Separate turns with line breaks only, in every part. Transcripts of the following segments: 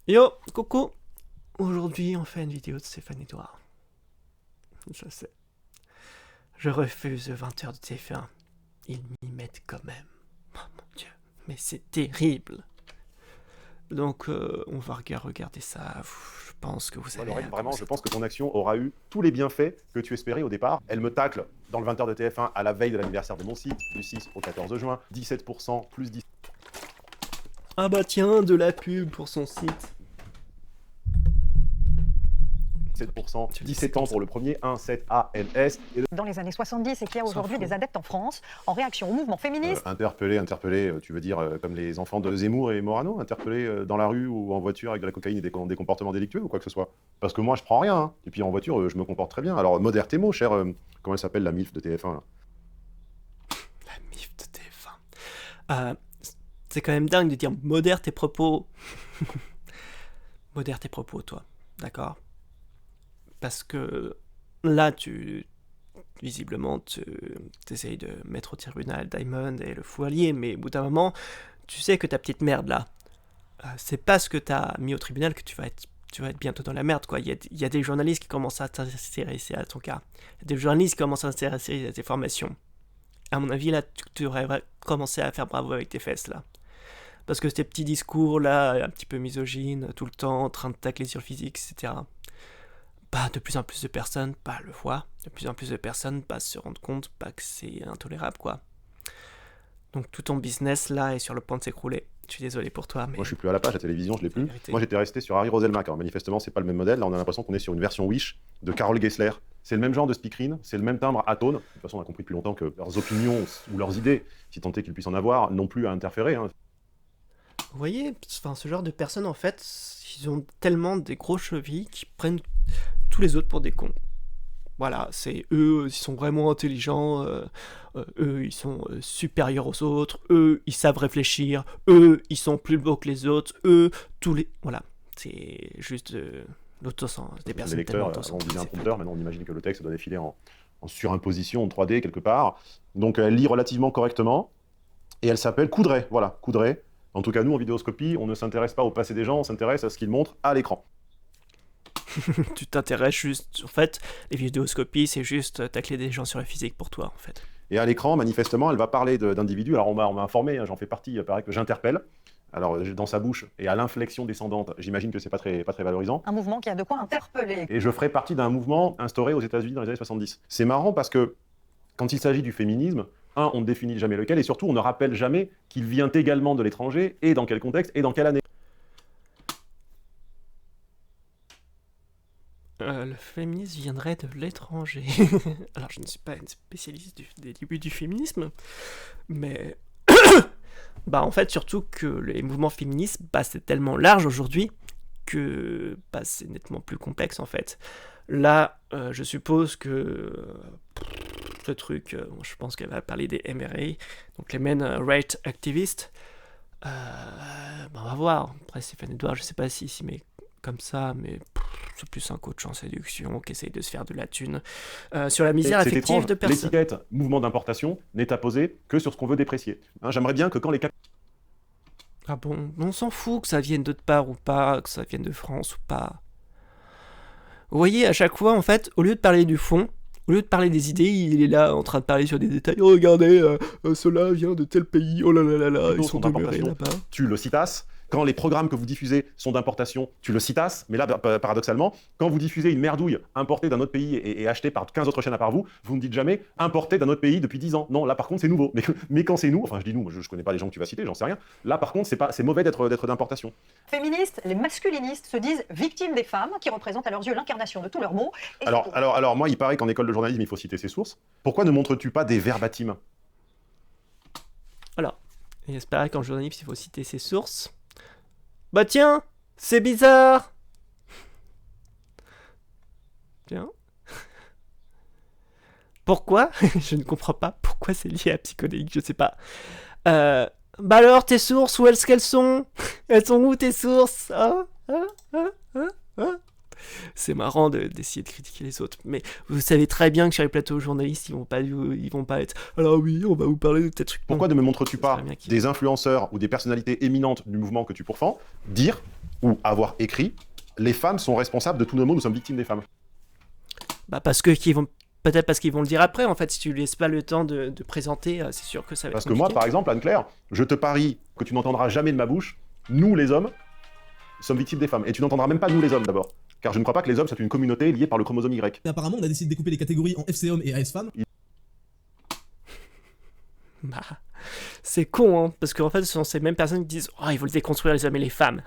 Yo, coucou. Aujourd'hui, on fait une vidéo de Stéphane Edouard. Je sais. Je refuse 20 heures de TF1. Ils m'y mettent quand même. Oh mon dieu, mais c'est terrible. Donc, on va regarder ça. Je pense que vous allez...
Lorraine, vraiment, je pense que ton action aura eu tous les bienfaits que tu espérais au départ. Elle me tacle dans le 20h de TF1 à la veille de l'anniversaire de mon site, du 6 au 14 juin, 17%, plus 10.
Ah bah tiens, de la pub pour son site.
7%, 17 ans pour le premier, 1,7 ALS. Et
dans les années 70 et qu'il y a aujourd'hui des adeptes en France en réaction au mouvement féministe.
Interpellé, tu veux dire comme les enfants de Zemmour et Morano, interpellés dans la rue ou en voiture avec de la cocaïne et des comportements délictueux ou quoi que ce soit. Parce que moi, je prends rien, hein. Et puis en voiture, je me comporte très bien. Alors, modère tes mots, cher... comment elle s'appelle, la MILF de TF1, là?
La MIF de TF1. C'est quand même dingue de dire modère tes propos. Modère tes propos, toi. D'accord? Parce que là, visiblement, tu essayes de mettre au tribunal Diamond et le fou allié, mais au bout d'un moment, tu sais que ta petite merde là, c'est parce que t'as mis au tribunal que tu vas être bientôt dans la merde, quoi. Il y a des journalistes qui commencent à s'intéresser à ton cas. Il y a des journalistes qui commencent à s'intéresser à tes formations. À mon avis, là, tu devrais commencer à faire bravo avec tes fesses, là. Parce que ces petits discours, là, un petit peu misogynes, tout le temps, en train de tacler sur le physique, etc., de plus en plus de personnes le voient, de plus en plus de personnes se rendent compte que c'est intolérable, quoi. Donc tout ton business là est sur le point de s'écrouler. Je suis désolé pour toi, mais...
Moi, je suis plus à la page, la télévision, je l'ai plus.
Vérité.
Moi, j'étais resté sur Harry Roselmack. Alors, manifestement, c'est pas le même modèle. Là, on a l'impression qu'on est sur une version Wish de Carole Gessler. C'est le même genre de speakerine, c'est le même timbre à tone. De toute façon, on a compris depuis longtemps que leurs opinions ou leurs idées, si tant est qu'ils puissent en avoir, n'ont plus à interférer, hein.
Vous voyez, ce genre de personnes, en fait, ils ont tellement des gros chevilles qu'ils prennent tous les autres pour des cons. Voilà, c'est eux, ils sont vraiment intelligents, eux, ils sont supérieurs aux autres, eux, ils savent réfléchir, eux, ils sont plus beaux que les autres, eux, tous les... Voilà, c'est juste des personnes
Les
tellement
lecteurs, on disait un prompteur, maintenant on imagine que le texte doit défiler en surimposition, en 3D quelque part. Donc elle lit relativement correctement, et elle s'appelle Coudray, voilà, Coudray. En tout cas, nous, en vidéoscopie, on ne s'intéresse pas au passé des gens, on s'intéresse à ce qu'ils montrent à l'écran.
Tu t'intéresses juste... En fait, les vidéoscopies, c'est juste tacler des gens sur la physique pour toi, en fait.
Et à l'écran, manifestement, elle va parler d'individus. Alors on m'a informé, hein, j'en fais partie, il paraît que j'interpelle. Alors dans sa bouche et à l'inflexion descendante, j'imagine que c'est pas très valorisant.
Un mouvement qui a de quoi interpeller.
Et je ferai partie d'un mouvement instauré aux États-Unis dans les années 70. C'est marrant parce que quand il s'agit du féminisme, on ne définit jamais lequel, et surtout on ne rappelle jamais qu'il vient également de l'étranger, et dans quel contexte, et dans quelle année.
Le féminisme viendrait de l'étranger. Alors, je ne suis pas une spécialiste des débuts du féminisme, mais... en fait, surtout que les mouvements féministes, c'est tellement large aujourd'hui que c'est nettement plus complexe, en fait. Là, je suppose que... ce truc, je pense qu'elle va parler des MRA, donc les Men Right Activists. On va voir. Après, Stéphane Edouard, je sais pas si mais comme ça, mais c'est plus un coach en séduction qui essaye de se faire de la thune sur la misère affective de personnes.
L'étiquette mouvement d'importation n'est apposée que sur ce qu'on veut déprécier. J'aimerais bien que quand les...
Ah bon, on s'en fout que ça vienne d'autre part ou pas, que ça vienne de France ou pas. Vous voyez, à chaque fois, en fait, au lieu de parler du fond, au lieu de parler des idées, il est là en train de parler sur des détails. Oh, regardez, cela vient de tel pays, oh là là là là, ils sont demeurés là-bas.
Tu le citasses. Quand les programmes que vous diffusez sont d'importation, tu le citasses. Mais là, paradoxalement, quand vous diffusez une merdouille importée d'un autre pays et achetée par 15 autres chaînes à part vous, vous ne dites jamais importée d'un autre pays depuis 10 ans. Non, là par contre, c'est nouveau. Mais quand c'est nous, enfin je dis nous, je connais pas les gens que tu vas citer, j'en sais rien. Là par contre, c'est mauvais d'être d'importation.
Féministes, les masculinistes se disent victimes des femmes, qui représentent à leurs yeux l'incarnation de tous leurs maux.
Alors moi, il paraît qu'en école de journalisme, il faut citer ses sources. Pourquoi ne montres-tu pas des verbatims?
Alors, j'espère qu'en journalisme, il faut citer ses sources. Bah tiens, c'est bizarre. Tiens. Pourquoi? Je ne comprends pas pourquoi c'est lié à psychologique, je sais pas. Alors, tes sources, où est-ce qu'elles sont? Elles sont où tes sources? C'est marrant d'essayer de critiquer les autres, mais vous savez très bien que sur les plateaux journalistes, ils vont pas être. Alors oui, on va vous parler de tel truc.
Pourquoi ne me montres-tu pas des influenceurs ou des personnalités éminentes du mouvement que tu pourfends dire ou avoir écrit « Les femmes sont responsables de tous nos maux, nous sommes victimes des femmes ».
Bah parce que peut-être parce qu'ils vont le dire après, en fait, si tu lui laisses pas le temps de présenter, c'est sûr que ça va être
Parce que moi,
compliqué.
par exemple, Anne-Claire, je te parie que tu n'entendras jamais de ma bouche « Nous, les hommes, sommes victimes des femmes ». Et tu n'entendras même pas « Nous, les hommes » d'abord. Car je ne crois pas que les hommes soient une communauté liée par le chromosome Y.
Mais apparemment, on a décidé de découper les catégories en FC hommes et AS femmes.
Bah, c'est con, hein, parce qu'en fait, ce sont ces mêmes personnes qui disent « Oh, ils veulent déconstruire les hommes et les femmes ».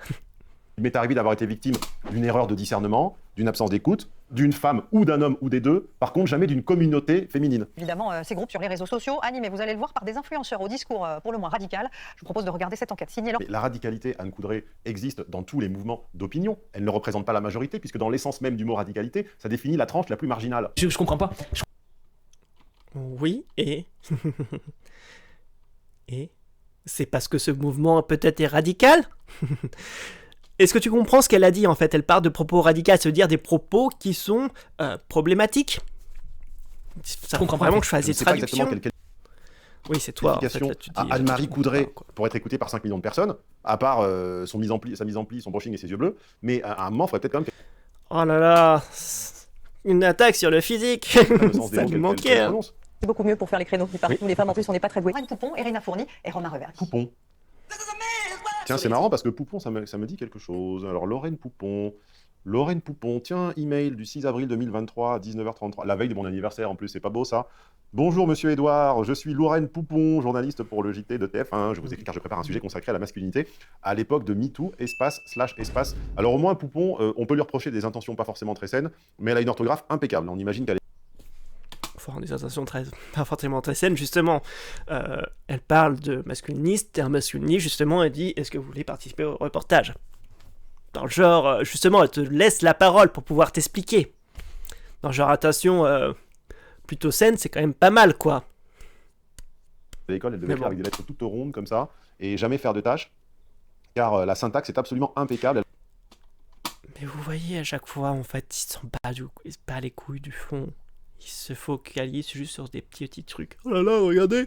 Il m'est arrivé d'avoir été victime d'une erreur de discernement, d'une absence d'écoute, d'une femme ou d'un homme ou des deux, par contre jamais d'une communauté féminine.
Évidemment, ces groupes sur les réseaux sociaux animés, vous allez le voir, par des influenceurs au discours pour le moins radical. Je vous propose de regarder cette enquête signée.
Mais la radicalité, Anne Coudray, existe dans tous les mouvements d'opinion. Elle ne représente pas la majorité, puisque dans l'essence même du mot radicalité, ça définit la tranche la plus marginale.
Je comprends pas.
Oui, et... et... C'est parce que ce mouvement peut-être est radical. Est-ce que tu comprends ce qu'elle a dit en fait? Elle parle de propos radicaux, ça veut dire des propos qui sont problématiques. Ça comprend vraiment que je fasse des traductions. Oui, c'est toi. En fait, là, tu dis,
à Anne-Marie Coudray
pas, quoi.
pour être écoutée par 5 millions de personnes, à part sa mise en pli, son brushing et ses yeux bleus, mais à un moment, il faudrait peut-être quand même
Oh là là, une attaque sur le physique.
qu'elle le sens des
Ça
mots
lui
qu'elle
manquait. Hein.
prononce.
C'est beaucoup mieux pour faire les créneaux. Et partout,
Oui.
les femmes en plus, on n'est pas très douées. Anne Poupon, Irina Fourni et Romain Revel.
Poupon. Tiens, c'est marrant parce que Poupon, ça me dit quelque chose. Alors, Lorraine Poupon, tiens, email du 6 avril 2023 à 19h33, la veille de mon anniversaire en plus, c'est pas beau ça. Bonjour Monsieur Édouard, je suis Lorraine Poupon, journaliste pour le JT de TF1. Je vous écris car je prépare un sujet consacré à la masculinité à l'époque de MeToo, espace/espace. Alors au moins Poupon, on peut lui reprocher des intentions pas forcément très saines, mais elle a une orthographe impeccable. On imagine qu'elle est
Enfin, des intentions pas forcément très saines, justement. Elle parle de masculiniste, et un masculiniste, justement, elle dit « Est-ce que vous voulez participer au reportage ?» Dans le genre, justement, elle te laisse la parole pour pouvoir t'expliquer. Dans le genre, attention, plutôt saine, c'est quand même pas mal, quoi.
à l'école, elle devait écrire avec des lettres toutes rondes comme ça, et jamais faire de tâches, car la syntaxe est absolument impeccable.
Mais vous voyez, à chaque fois, en fait, ils se sont pas les couilles du fond. Ils se focalisent juste sur des petits trucs. Oh là là, regardez,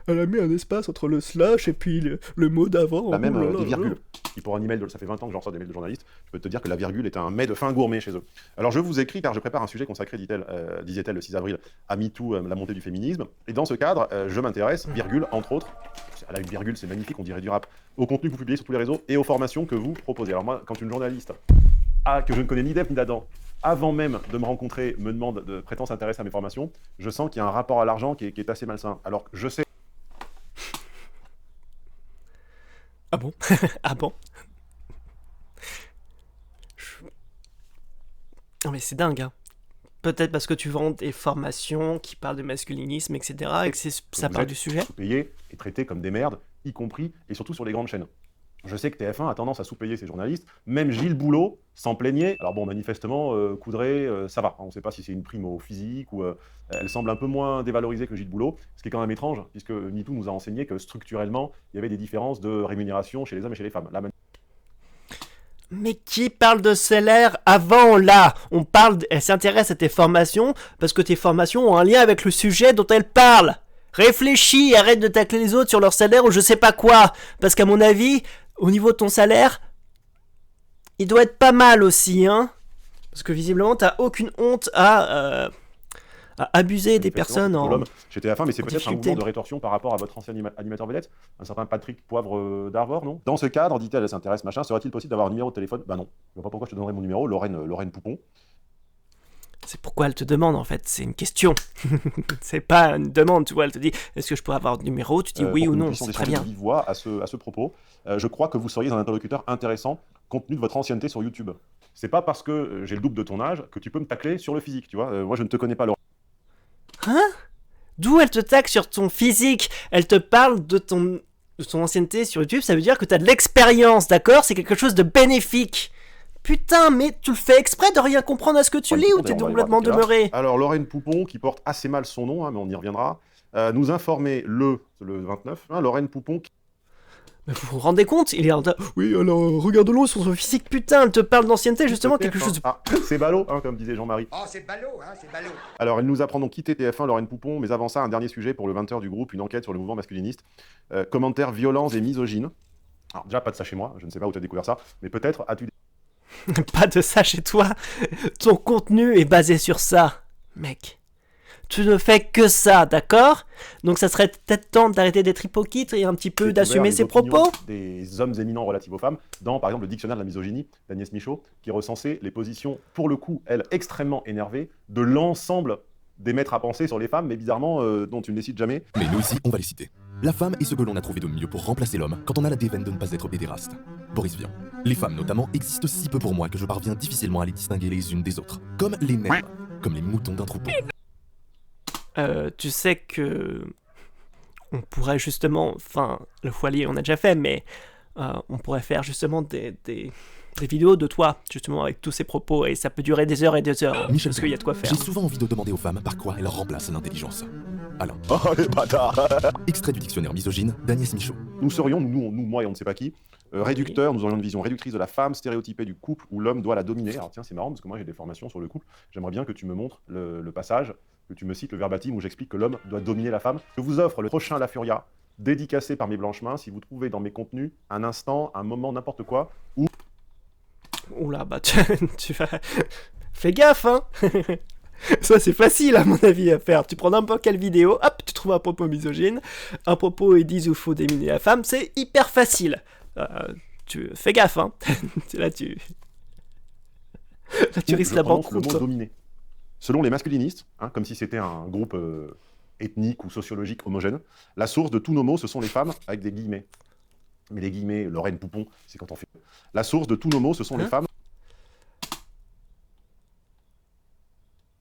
elle a mis un espace entre le slash et puis le mot d'avant.
Même des virgules. Et pour un email, ça fait 20 ans que j'en reçois des mails de journalistes, je peux te dire que la virgule est un mets de fin gourmet chez eux. Alors je vous écris car je prépare un sujet consacré, disait-elle le 6 avril, à MeToo, la montée du féminisme. Et dans ce cadre, je m'intéresse, virgule, entre autres, elle a une virgule, c'est magnifique, on dirait du rap, au contenu que vous publiez sur tous les réseaux et aux formations que vous proposez. Alors moi, quand une journaliste, que je ne connais ni d'Eve ni d'Adam, avant même de me rencontrer, me demande prétend s'intéresser à mes formations, je sens qu'il y a un rapport à l'argent qui est assez malsain. Alors que je sais...
Ah bon? Ah bon? Non mais c'est dingue, hein. Peut-être parce que tu vends des formations qui parlent de masculinisme, etc. et que ça parle du sujet.
Sous-payés et traités comme des merdes, y compris et surtout sur les grandes chaînes. Je sais que TF1 a tendance à sous-payer ses journalistes. Même Gilles Boulot s'en plaignait. Alors bon, manifestement, Coudray, ça va. On ne sait pas si c'est une prime au physique ou... elle semble un peu moins dévalorisée que Gilles Boulot, ce qui est quand même étrange, puisque MeToo nous a enseigné que structurellement, il y avait des différences de rémunération chez les hommes et chez les femmes.
Mais qui parle de salaire avant, là? Elle s'intéresse à tes formations parce que tes formations ont un lien avec le sujet dont elle parle. Réfléchis, arrête de tacler les autres sur leur salaire ou je sais pas quoi. Parce qu'à mon avis, au niveau de ton salaire, il doit être pas mal aussi, hein. Parce que visiblement, t'as aucune honte à abuser des personnes en...
Chez TF1, mais c'est peut-être un mouvement de rétorsion par rapport à votre ancien animateur vedette, un certain Patrick Poivre d'Arvor, non? Dans ce cadre, dit-elle, elle s'intéresse, machin, serait-il possible d'avoir un numéro de téléphone? Bah non. Je vois pas pourquoi je te donnerais mon numéro, Lorraine Poupon.
C'est pourquoi elle te demande, en fait. C'est une question. C'est pas une demande, tu vois. Elle te dit, est-ce que je pourrais avoir un numéro? Tu dis oui ou non, c'est très bien.
De vive voix à ce propos. Je crois que vous seriez un interlocuteur intéressant compte tenu de votre ancienneté sur YouTube. C'est pas parce que j'ai le double de ton âge que tu peux me tacler sur le physique, tu vois. Moi, je ne te connais pas, Lorraine.
Hein? D'où elle te tacle sur ton physique? Elle te parle de ton ancienneté sur YouTube, ça veut dire que t'as de l'expérience, d'accord? C'est quelque chose de bénéfique. Putain, mais tu le fais exprès de rien comprendre à ce que tu lis ou t'es complètement demeuré?
Alors, Lorraine Poupon, qui porte assez mal son nom, hein, mais on y reviendra, nous informait le 29, hein, Lorraine Poupon...
Mais vous vous rendez compte? Il est en train... Oui, alors, regarde-le sur son physique, putain, elle te parle d'ancienneté, justement, quelque chose de...
Ah, c'est ballot, hein, comme disait Jean-Marie.
Oh, c'est ballot, hein, c'est ballot.
Alors, elle nous apprend donc quitter TF1, Lorraine Poupon, mais avant ça, un dernier sujet pour le 20h du groupe, une enquête sur le mouvement masculiniste. Commentaires violents et misogynes. Alors déjà, pas de ça chez moi, je ne sais pas où tu as découvert ça, mais peut-être as-tu
Pas de ça chez toi. Ton contenu est basé sur ça, mec. Tu ne fais que ça, d'accord? Donc ça serait peut-être temps d'arrêter d'être hypocrite et un petit peu d'assumer ses propos.
Des hommes éminents relatifs aux femmes, dans par exemple le dictionnaire de la misogynie d'Agnès Michaud, qui recensait les positions, pour le coup, elles, extrêmement énervées, de l'ensemble des maîtres à penser sur les femmes, mais bizarrement, dont tu ne les cites jamais.
Mais nous ici, on va les citer. La femme est ce que l'on a trouvé de mieux pour remplacer l'homme quand on a la déveine de ne pas être pédéraste. Boris Vian. Les femmes notamment existent si peu pour moi que je parviens difficilement à les distinguer les unes des autres. Comme les nègres, comme les moutons d'un troupeau.
Tu sais que on pourrait justement, enfin, le foilier on a déjà fait, mais on pourrait faire justement des vidéos de toi, justement, avec tous ces propos, et ça peut durer des heures et des heures,
Michel
parce qu'il y a de quoi faire.
J'ai souvent envie de demander aux femmes par quoi elles remplacent l'intelligence. Alain.
Oh les bâtards!
Extrait du dictionnaire misogyne d'Agnès Michaud.
Nous serions, nous, moi et on ne sait pas qui, réducteurs, nous aurions une vision réductrice de la femme, stéréotypée du couple où l'homme doit la dominer. Alors tiens, c'est marrant parce que moi j'ai des formations sur le couple. J'aimerais bien que tu me montres le passage, que tu me cites le verbatim où j'explique que l'homme doit dominer la femme. Je vous offre le prochain La Furia, dédicacé par mes blanches mains, si vous trouvez dans mes contenus un instant, un moment, n'importe quoi, où...
Oula, bah tu vas... Fais gaffe, hein. Ça c'est facile à mon avis à faire. Tu prends n'importe quelle vidéo, hop, tu trouves un propos misogyne, un propos ils disent où faut déminer la femme, c'est hyper facile. Tu fais gaffe, hein. Là tu risques la
prononce le
banqueroute.
mot dominer. Selon les masculinistes, hein, comme si c'était un groupe ethnique ou sociologique homogène, la source de tous nos mots, ce sont les femmes avec des guillemets. Mais les guillemets, Lorraine Poupon, c'est quand on fait... La source de tous nos mots, ce sont les femmes.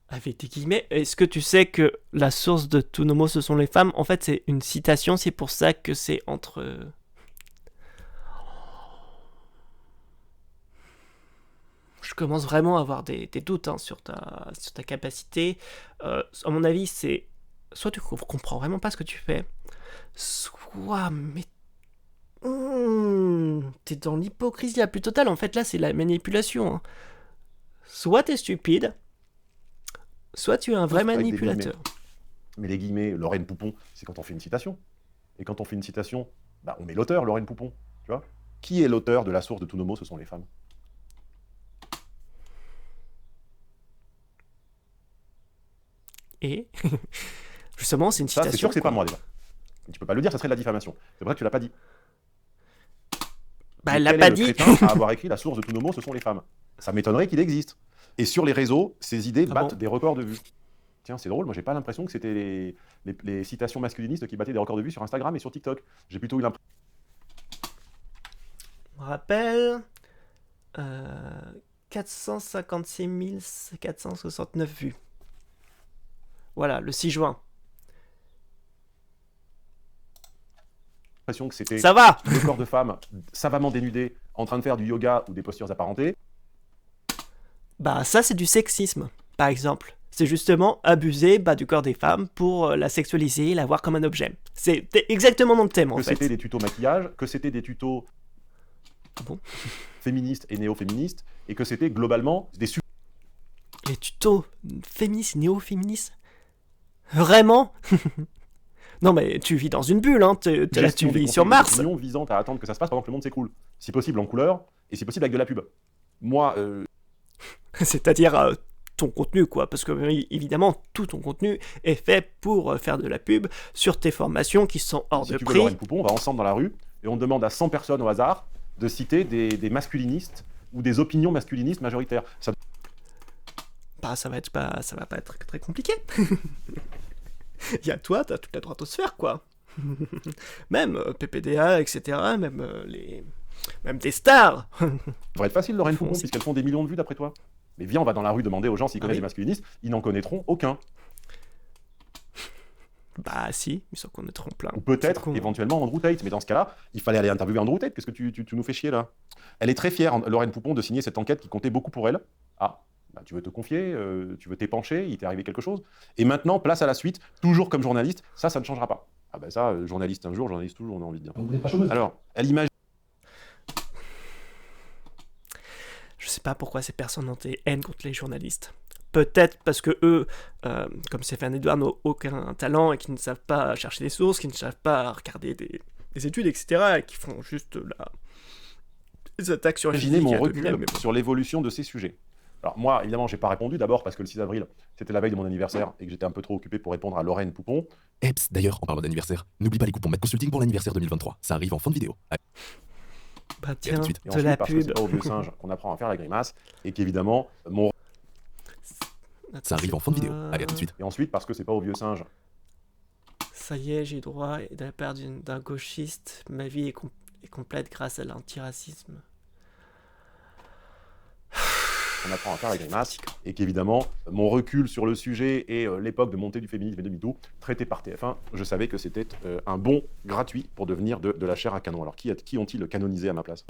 Avec des guillemets, est-ce que tu sais que la source de tous nos mots ce sont les femmes? En fait c'est une citation, c'est pour ça que c'est entre... Je commence vraiment à avoir des doutes hein, sur ta capacité. À mon avis c'est... Soit tu comprends vraiment pas ce que tu fais, soit... Mais... t'es dans l'hypocrisie la plus totale, en fait là c'est la manipulation. Hein. Soit t'es stupide, soit tu es un vrai
Avec des
manipulateur.
Mais les guillemets, Lorraine Poupon, c'est quand on fait une citation. Et quand on fait une citation, bah, on met l'auteur, Lorraine Poupon. Tu vois? Qui est l'auteur de la source de tous nos mots? Ce sont les femmes.
Et justement, c'est une
Ça,
citation.
c'est sûr que c'est
quoi.
pas moi déjà. Tu peux pas le dire, ça serait de la diffamation. C'est vrai que tu l'as pas dit.
Bah,
Mais
elle l'a
quel
pas
est le
dit.
crétin à avoir écrit la source de tous nos mots, ce sont les femmes? Ça m'étonnerait qu'il existe. Et sur les réseaux, ces idées
Ah
battent
bon
des records de vues. Tiens, c'est drôle, moi j'ai pas l'impression que c'était les citations masculinistes qui battaient des records de vues sur Instagram et sur TikTok. J'ai plutôt eu l'impression...
Je me rappelle. 456 469 vues. Voilà, le 6 juin.
que c'était
Ça va.
le corps de femme savamment dénudé en train de faire du yoga ou des postures apparentées.
Bah ça c'est du sexisme, par exemple. C'est justement abuser du corps des femmes pour la sexualiser, la voir comme un objet. C'est exactement dans le thème en
Que
fait.
c'était des tutos maquillage, que c'était des tutos
Ah bon
féministes et néo-féministes, et que c'était globalement des
Les tutos féministes, néo-féministes? Vraiment? Non mais tu vis dans une bulle, hein. Là tu
gestions des
vis sur
conseils et
Mars.
des opinions visant à attendre que ça se passe pendant que le monde s'écroule. Si possible en couleur, et si possible avec de la pub. Moi,
C'est-à-dire ton contenu, quoi. Parce que, évidemment, tout ton contenu est fait pour faire de la pub sur tes formations qui sont hors
si
de
tu veux
prix.
Lorraine Poupon, on va ensemble dans la rue, et on demande à 100 personnes au hasard de citer des masculinistes ou des opinions masculinistes majoritaires. Ça...
Bah, ça va pas être très compliqué. Il y a toi, t'as toute la droitosphère, quoi. Même PPDA, etc., même des stars.
Ça devrait être facile, Lorraine Poupon,
Bon, c'est-
puisqu'elles font des millions de vues d'après toi. Mais viens, on va dans la rue demander aux gens s'ils connaissent
oui.
des masculinistes, ils n'en connaîtront aucun.
Bah si, ils s'en connaîtront plein.
Ou peut-être,
C'est con.
éventuellement, Andrew Tate. Mais dans ce cas-là, il fallait aller interviewer Andrew Tate. Qu'est-ce que tu nous fais chier, là? Elle est très fière, Lorraine Poupon, de signer cette enquête qui comptait beaucoup pour elle. Ah, bah, tu veux te confier, tu veux t'épancher, il t'est arrivé quelque chose. Et maintenant, place à la suite, toujours comme journaliste, ça ne changera pas. Ah ben ça, journaliste un jour, journaliste toujours, on a envie de dire.
Vous n'êtes pas chômeuse.
Alors, elle imagine...
Je sais pas pourquoi ces personnes ont des haines contre les journalistes. Peut-être parce que eux, comme Stéphane Edouard, n'ont aucun talent et qui ne savent pas chercher des sources, qui ne savent pas regarder des des études, etc., qui font juste des attaques sur la
Imaginez
physique
mon
à
recul
2000, mais bon.
sur l'évolution de ces sujets. Alors moi, évidemment, j'ai pas répondu, d'abord parce que le 6 avril, c'était la veille de mon anniversaire et que j'étais un peu trop occupé pour répondre à Lorraine Poupon.
Eps, d'ailleurs, en parlant d'anniversaire, n'oublie pas les coupons Maître Consulting pour l'anniversaire 2023. Ça arrive en fin de vidéo.
Bah
tout
tiens,
de suite.
Et
de
ensuite,
la
parce que
pub.
c'est pas au vieux singe qu'on apprend à faire la grimace, et qu'évidemment, mon...
Ça arrive en fin de vidéo. Allez, à tout de suite.
Et ensuite, parce que c'est pas au vieux singe.
Ça y est, j'ai droit, et de la part d'un gauchiste, ma vie est complète grâce à l'antiracisme.
On apprend à faire la grimace, et qu'évidemment, mon recul sur le sujet et l'époque de montée du féminisme et de MeToo, traité par TF1, je savais que c'était un bon gratuit pour devenir de la chair à canon. Alors qui ont-ils canonisé à ma place?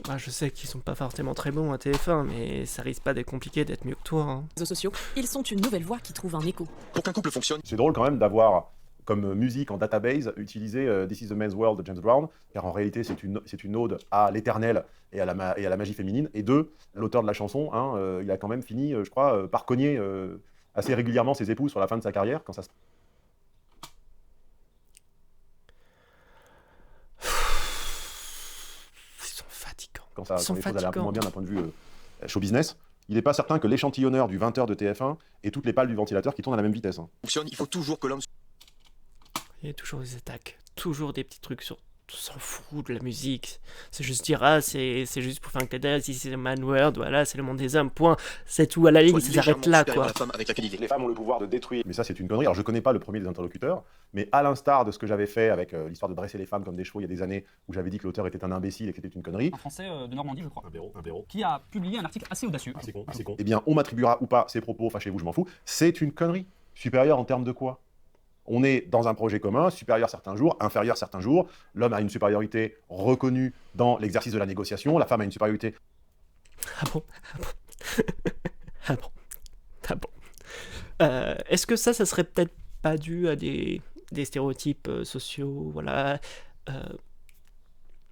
Bah, je sais qu'ils sont pas forcément très bons à TF1, mais ça risque pas d'être compliqué d'être mieux que toi. Hein.
Réseaux sociaux, ils sont une nouvelle voie qui trouve un écho.
Pour qu'un couple fonctionne,
C'est drôle quand même d'avoir comme musique en database utilisé This is the Man's World de James Brown, car en réalité c'est une ode à l'éternel et à la magie féminine. Et deux, l'auteur de la chanson, il a quand même fini, je crois, par cogner assez régulièrement ses épouses sur la fin de sa carrière, quand ça se...
Ils sont fatigants.
quand
Ils sont
les choses allaient un peu
fatigants.
moins bien d'un point de vue show business, il n'est pas certain que l'échantillonneur du 20h de TF1 ait toutes les pales du ventilateur qui tournent à la même vitesse.
il faut toujours que l'homme
Il y a toujours des attaques, toujours des petits trucs sur... On s'en fout de la musique. C'est juste dire, ah, c'est juste pour faire un clin d'œil, si c'est Man World, voilà, c'est le monde des hommes, point. C'est tout à la ligne,
soit
ça s'arrête là,
légèrement supérieur
quoi.
à la femme avec laquelle il est.
Les femmes ont le pouvoir de détruire. Mais ça, c'est une connerie. Alors, je connais pas le premier des interlocuteurs, mais à l'instar de ce que j'avais fait avec l'histoire de dresser les femmes comme des chevaux il y a des années, où j'avais dit que l'auteur était un imbécile et que c'était une connerie.
Un Français de Normandie, je crois,
Un béro.
qui a publié un article assez audacieux.
C'est con. Eh bien, on m'attribuera ou pas ces propos, fâchez-vous, je m'en fous. C'est une connerie. Supérieure en termes de quoi? On est dans un projet commun, supérieur certains jours, inférieur certains jours. L'homme a une supériorité reconnue dans l'exercice de la négociation. La femme a une supériorité.
Ah bon? Ah bon? Ah bon? Est-ce que ça serait peut-être pas dû à des stéréotypes sociaux, voilà.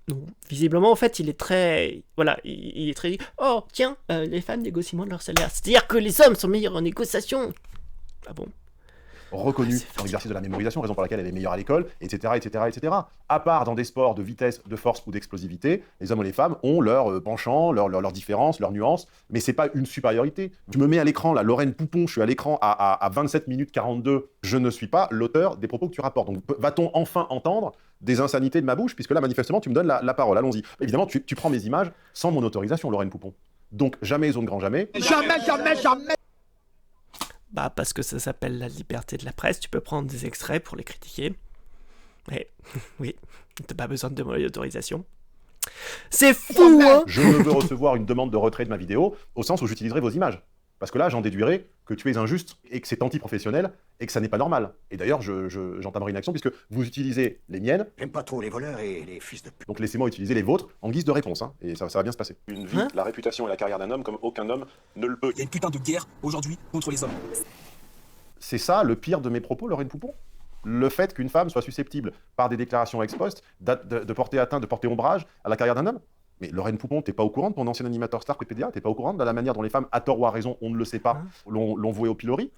Non. Visiblement, en fait, il est très... Voilà, il est très... Oh, tiens, les femmes négocient moins de leur salaire. C'est-à-dire que les hommes sont meilleurs en négociation. Ah bon?
Reconnue
c'est
dans l'exercice de la mémorisation, raison pour laquelle elle est meilleure à l'école, etc., etc., etc. À part dans des sports de vitesse, de force ou d'explosivité, les hommes et les femmes ont leur penchant, leurs différences, leurs nuances, mais c'est pas une supériorité. Je me mets à l'écran, là, Lorraine Poupon, je suis à l'écran à 27 minutes 42, je ne suis pas l'auteur des propos que tu rapportes. Donc va-t-on enfin entendre des insanités de ma bouche, puisque là, manifestement, tu me donnes la parole, allons-y. Évidemment, tu prends mes images sans mon autorisation, Lorraine Poupon. Donc jamais, zone grand jamais.
Jamais.
Bah, parce que ça s'appelle la liberté de la presse, tu peux prendre des extraits pour les critiquer. Mais, oui, t'as pas besoin de demander d'autorisation. C'est fou, hein!
Je ne veux recevoir une demande de retrait de ma vidéo, au sens où j'utiliserai vos images. Parce que là, j'en déduirai que tu es injuste, et que c'est anti-professionnel, et que ça n'est pas normal. Et d'ailleurs, j'entamerai une action, puisque vous utilisez les miennes,
J'aime pas trop les voleurs et les fils de pute.
donc laissez-moi utiliser les vôtres en guise de réponse, et ça va bien se passer. Une vie,
Hein?
la réputation et la carrière d'un homme comme aucun homme ne le peut.
Il y a une putain de guerre aujourd'hui contre les hommes.
C'est ça le pire de mes propos, Lorraine Poupon? Le fait qu'une femme soit susceptible, par des déclarations ex post, de porter atteinte, de porter ombrage à la carrière d'un homme? Mais Lorraine Poupon, t'es pas au courant de ton ancien animateur star Wikipédia? T'es pas au courant de la manière dont les femmes, à tort ou à raison, on ne le sait pas, l'ont voué au pilori?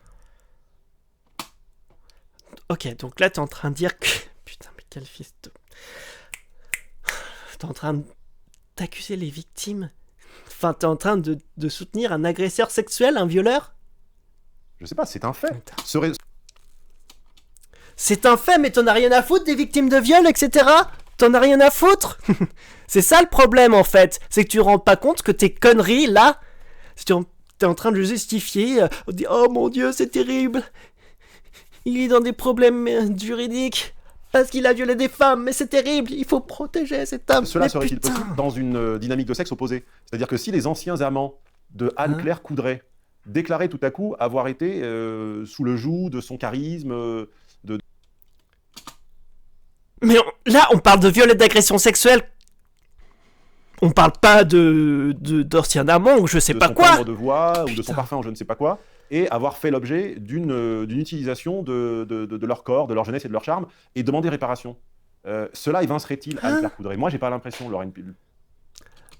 Ok, donc là, t'es en train de dire que... Putain, mais quel fils de... T'es en train d'accuser les victimes. Enfin, t'es en train de soutenir un agresseur sexuel, un violeur?
Je sais pas, c'est un fait.
Putain. C'est un fait, mais t'en as rien à foutre des victimes de viol, etc. T'en as rien à foutre. C'est ça le problème, en fait. C'est que tu te rends pas compte que tes conneries, là, t'es en train de le justifier. On dit, oh mon Dieu, c'est terrible. Il est dans des problèmes juridiques parce qu'il a violé des femmes, mais c'est terrible. Il faut protéger cet homme.
Cela
Mais
serait-il
putain.
possible dans une dynamique de sexe opposée? C'est-à-dire que si les anciens amants de Anne-Claire Coudray déclaraient tout à coup avoir été sous le joug de son charisme,
Mais là, on parle de viol et d'agression sexuelle. On parle pas d'anciens amants ou je sais
de
pas
son
quoi.
timbre de voix ou de son
Putain.
parfum ou je ne sais pas quoi, et avoir fait l'objet d'une utilisation de leur corps, de leur jeunesse et de leur charme, et demander réparation. Cela évincerait-il Anne-Claire Coudray? Moi, j'ai pas l'impression, Lorraine.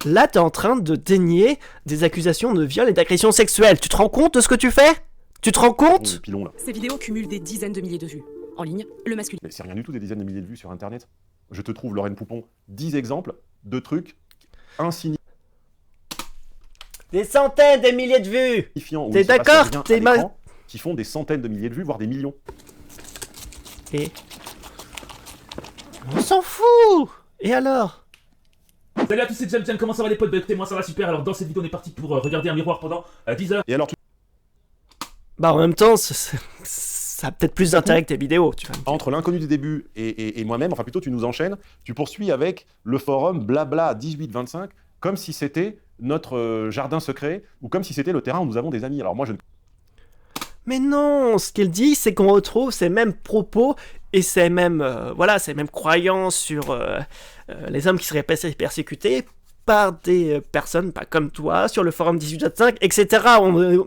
Là, t'es en train de dénier des accusations de viol et d'agression sexuelle. Tu te rends compte de ce que tu fais? Tu te rends compte?
Pilon, là.
Ces vidéos cumulent des dizaines de milliers de vues. En ligne, le masculin.
Mais c'est rien du tout, des dizaines de milliers de vues sur Internet. je te trouve, Lorraine Poupon, 10 exemples de trucs insignifiants
Des centaines de milliers de vues.
où
T'es
il se passe
d'accord?
rien à
T'es
l'écran, qui font des centaines de milliers de vues, voire des millions.
Et... on s'en fout. Et alors?
Salut à tous, c'est Jam, comment ça va les potes? Bah écoutez, moi ça va super, alors dans cette vidéo on est parti pour regarder un miroir pendant 10 heures.
Et alors,
Bah en même temps, ça a peut-être plus d'intérêt que tes vidéos, tu vois.
entre l'inconnu du début et moi-même, enfin plutôt tu nous enchaînes, tu poursuis avec le forum blabla 1825, comme si c'était notre jardin secret, ou comme si c'était le terrain où nous avons des amis. Alors moi je ne...
Mais non, ce qu'il dit, c'est qu'on retrouve ces mêmes propos et ces mêmes, ces mêmes croyances sur les hommes qui seraient persécutés par des personnes pas comme toi sur le forum 1825, etc.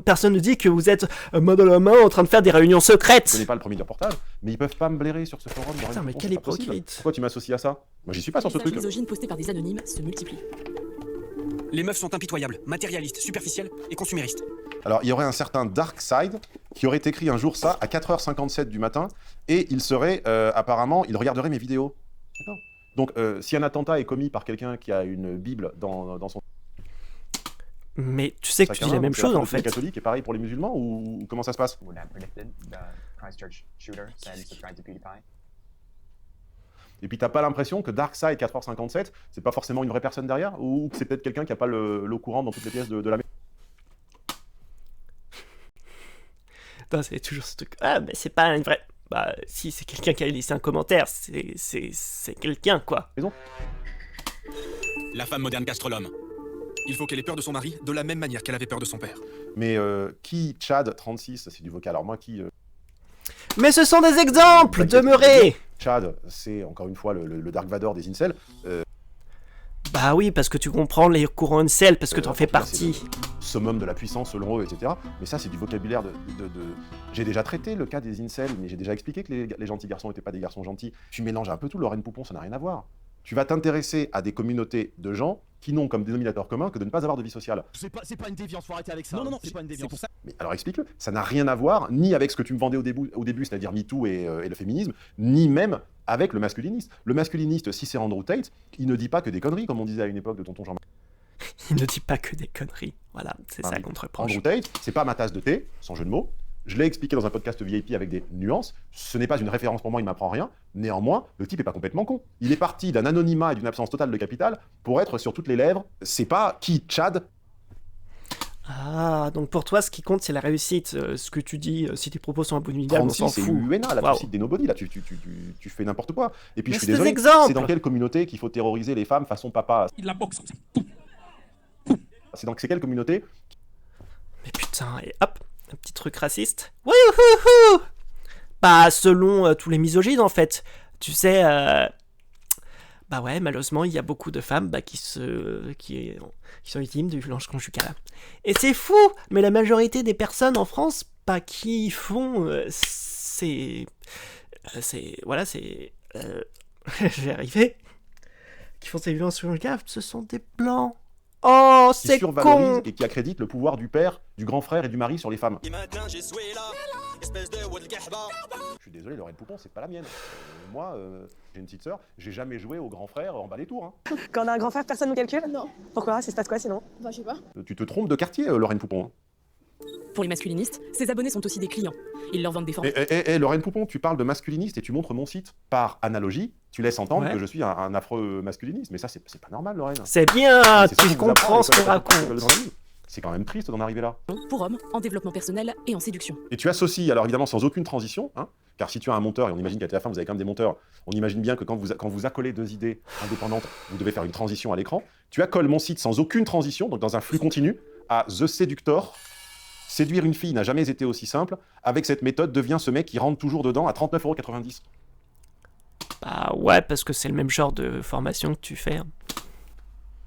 Personne ne dit que vous êtes main dans la main en train de faire des réunions secrètes.
Je connais pas le premier de reportage, mais ils peuvent pas me blairer sur ce forum.
Putain, mais quel
c'est pas possible.
hypocrite.
Pourquoi tu m'associes à ça? Moi j'y suis pas sur ce
Les messages
truc.
misogynes postés par des anonymes se multiplient.
Les meufs sont impitoyables, matérialistes, superficielles et consuméristes.
Alors, il y aurait un certain Darkside qui aurait écrit un jour ça à 4h57 du matin et il serait, apparemment, il regarderait mes vidéos. D'accord. Donc, si un attentat est commis par quelqu'un qui a une Bible dans son...
Mais tu sais que tu dis la même chose en fait.
Les catholiques et pareil pour les musulmans ou comment ça se passe? Et puis t'as pas l'impression que Darkside 4h57, c'est pas forcément une vraie personne derrière ou que c'est peut-être quelqu'un qui a pas l'eau courante dans toutes les pièces de la maison?
Putain, c'est toujours ce truc. Ah, mais c'est pas une vraie. Bah, si c'est quelqu'un qui a laissé un commentaire, c'est quelqu'un quoi.
Maison.
La femme moderne castre l'homme. Il faut qu'elle ait peur de son mari de la même manière qu'elle avait peur de son père.
Mais qui Chad 36, c'est du vocal. Alors moi qui...
Mais ce sont des exemples, demeurez.
Chad, c'est encore une fois le Dark Vador des incels.
Bah oui, parce que tu comprends les courants incel, parce que t'en fais partie.
Summum de la puissance selon eux, etc. Mais ça, c'est du vocabulaire de... J'ai déjà traité le cas des incels, mais j'ai déjà expliqué que les gentils garçons n'étaient pas des garçons gentils. Tu mélanges un peu tout, Lorraine Poupon, ça n'a rien à voir. Tu vas t'intéresser à des communautés de gens qui n'ont comme dénominateur commun que de ne pas avoir de vie sociale.
C'est pas une déviance, faut arrêter avec ça. Non, c'est pas une déviance. Pour ça.
Mais alors explique-le. Ça n'a rien à voir ni avec ce que tu me vendais au début c'est-à-dire MeToo et le féminisme, ni même avec le masculiniste. Le masculiniste, si c'est Andrew Tate, il ne dit pas que des conneries, comme on disait à une époque de tonton Jean-Marc.
Il ne dit pas que des conneries. Voilà, c'est ça qu'on te reproche.
Andrew Tate, c'est pas ma tasse de thé, sans jeu de mots. Je l'ai expliqué dans un podcast VIP avec des nuances. Ce n'est pas une référence pour moi, il m'apprend rien. Néanmoins, le type est pas complètement con. Il est parti d'un anonymat et d'une absence totale de capital pour être sur toutes les lèvres. C'est pas qui Chad.
Ah, donc pour toi, ce qui compte, c'est la réussite. Ce que tu dis, si tes propos sont abominables, on s'en
36, c'est
fout.
UNA, là,
Wow.
tu cites des nobody, là, tu fais n'importe quoi. Et puis
Mais
je suis
c'est des
désolé,
exemples.
c'est dans quelle communauté qu'il faut terroriser les femmes façon papa?
Il la boxe.
C'est quelle communauté?
Mais putain, et hop, un petit truc raciste. Wouhouhou. Bah, selon tous les misogynes, en fait. Tu sais, bah ouais, malheureusement, il y a beaucoup de femmes qui sont victimes de violences conjugales. Et c'est fou, mais la majorité des personnes en France, qui font je vais arriver, qui font ces violences conjugales, ce sont des blancs. Oh,
Qui
c'est
survalorise
con.
et qui accrédite le pouvoir du père, du grand frère et du mari sur les femmes. Je suis désolé, Lorraine Poupon, c'est pas la mienne. Moi, j'ai une petite sœur, j'ai jamais joué au grand frère en bas des tours. Hein.
Quand on a un grand frère, personne nous calcule? Non. Pourquoi? Ça se passe quoi sinon? Bah, je sais pas.
Tu te trompes de quartier, Lorraine Poupon.
Pour les masculinistes, ces abonnés sont aussi des clients. Ils leur vendent des formations.
Lorraine Poupon, tu parles de masculiniste et tu montres mon site. Par analogie, tu laisses entendre que je suis un affreux masculiniste. Mais ça, c'est pas normal, Lorraine.
C'est bien,
C'est ça
tu
qu'on vous apprend
comprends
à
ce qu'on
l'école
raconte.
dans la vie. C'est quand même triste d'en arriver là.
Pour hommes, en développement personnel et en séduction.
Et tu associes, alors évidemment sans aucune transition, hein, car si tu as un monteur, et on imagine qu'à TF1 vous avez quand même des monteurs, on imagine bien que quand vous accolez deux idées indépendantes, vous devez faire une transition à l'écran. Tu accoles mon site sans aucune transition, donc dans un flux continu, à The Seductor. Séduire une fille n'a jamais été aussi simple. Avec cette méthode, devient ce mec qui rentre toujours dedans à 39,90 €.
Bah ouais, parce que c'est le même genre de formation que tu fais.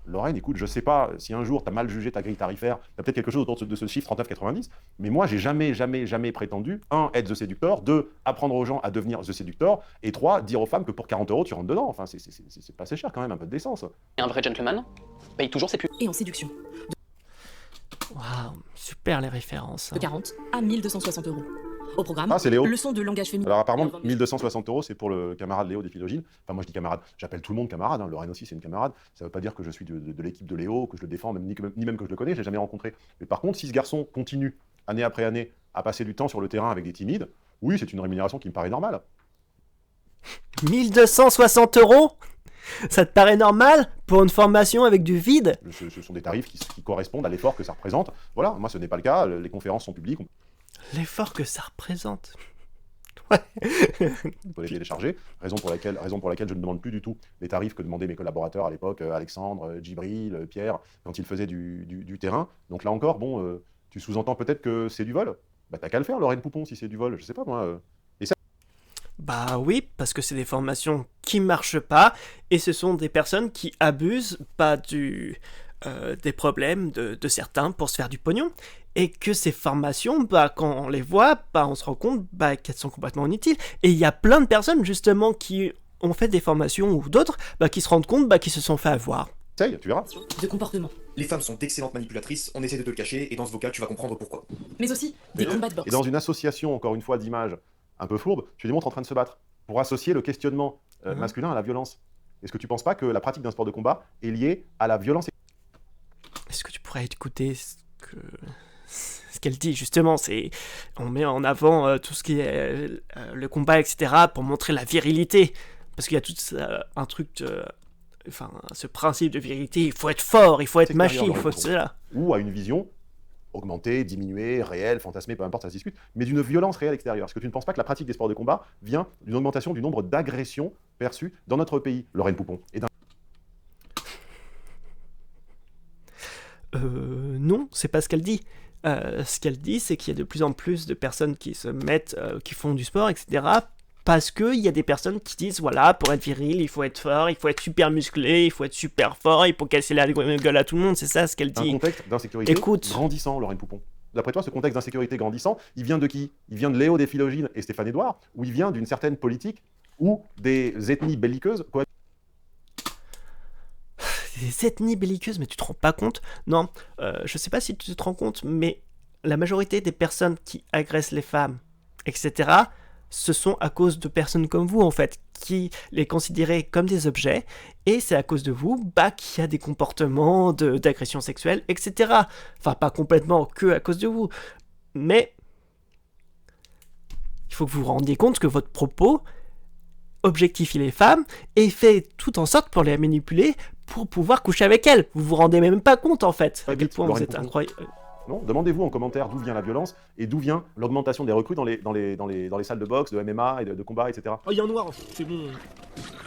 Lorraine, écoute, je sais pas si un jour tu as mal jugé ta grille tarifaire, tu as peut-être quelque chose autour de ce chiffre 39,90, mais moi j'ai jamais prétendu, 1, être The Seductor, 2, apprendre aux gens à devenir The Seductor, et 3, dire aux femmes que pour 40 € tu rentres dedans. Enfin, c'est pas assez cher quand même, un peu de décence.
Et un vrai gentleman paye toujours ses pubs.
Et en séduction.
Waouh, super les références.
De 40 à 1260 €. Au programme,
Ah, c'est Léo.
leçon de langage féminin.
Alors apparemment, 1260 €, c'est pour le camarade Léo des Philogines. Enfin, moi je dis camarade, j'appelle tout le monde camarade, hein. Lorraine aussi c'est une camarade. Ça veut pas dire que je suis de l'équipe de Léo, que je le défends, ni même que je le connais, je l'ai jamais rencontré. Mais par contre, si ce garçon continue, année après année, à passer du temps sur le terrain avec des timides, oui, c'est une rémunération qui me paraît normale.
1260 €? Ça te paraît normal pour une formation avec du vide?
Ce sont des tarifs qui correspondent à l'effort que ça représente. Voilà, moi ce n'est pas le cas, les conférences sont publiques.
L'effort que ça représente.
On peut les télécharger, raison pour laquelle je ne demande plus du tout les tarifs que demandaient mes collaborateurs à l'époque, Alexandre, Djibril, Pierre, quand ils faisaient du terrain. Donc là encore, bon, tu sous-entends peut-être que c'est du vol. Bah t'as qu'à le faire, Lorraine Poupon, si c'est du vol, je sais pas moi. Et ça...
Bah oui, parce que c'est des formations qui marchent pas, et ce sont des personnes qui abusent pas des problèmes de certains pour se faire du pognon, et que ces formations, bah quand on les voit, bah on se rend compte bah, qu'elles sont complètement inutiles. Et il y a plein de personnes justement qui ont fait des formations ou d'autres, bah qui se rendent compte bah, qu'ils se sont fait avoir.
Essaye, tu verras.
De comportement.
Les femmes sont d'excellentes manipulatrices, on essaie de te le cacher, et dans ce vocal, tu vas comprendre pourquoi.
Mais aussi des combats de boxe.
Et dans une association, encore une fois, d'images un peu fourbes, tu les montres en train de se battre, pour associer le questionnement masculin à la violence. Est-ce que tu penses pas que la pratique d'un sport de combat est liée à la violence?
Est-ce que tu pourrais écouter ce qu'elle dit justement, c'est on met en avant tout ce qui est le combat, etc. pour montrer la virilité, parce qu'il y a tout un truc, enfin ce principe de virilité, il faut être fort, il faut être machine, il faut cela.
Ou à une vision augmentée, diminuée, réelle, fantasmée, peu importe, ça se discute, mais d'une violence réelle extérieure. Est-ce que tu ne penses pas que la pratique des sports de combat vient d'une augmentation du nombre d'agressions perçues dans notre pays, Lorraine Poupon, et
non, c'est pas ce qu'elle dit. Ce qu'elle dit, c'est qu'il y a de plus en plus de personnes qui se mettent, qui font du sport, etc. Parce qu'il y a des personnes qui disent, voilà, pour être viril, il faut être fort, il faut être super musclé, il faut être super fort, il faut casser la gueule à tout le monde, c'est ça ce qu'elle dit.
Un contexte d'insécurité grandissant, Lorraine Poupon. D'après toi, ce contexte d'insécurité grandissant, il vient de qui? Il vient de Léo des Philogines et Stéphane Edouard, ou il vient d'une certaine politique ou des ethnies belliqueuses quoi?
Des ethnies belliqueuses, mais tu te rends pas compte? Non, je sais pas si tu te rends compte, mais la majorité des personnes qui agressent les femmes, etc., ce sont à cause de personnes comme vous, en fait, qui les considérez comme des objets, et c'est à cause de vous bah, qu'il y a des comportements d'agression sexuelle, etc. Enfin, pas complètement que à cause de vous, mais il faut que vous vous rendiez compte que votre propos objectifie les femmes et fait tout en sorte pour les manipuler pour pouvoir coucher avec elles. Vous vous rendez même pas compte, en fait, à quel point vous êtes incroyable.
Non, demandez-vous en commentaire d'où vient la violence et d'où vient l'augmentation des recrues dans les salles de boxe, de MMA et de combat, etc.
Oh, il y a un noir, c'est bon.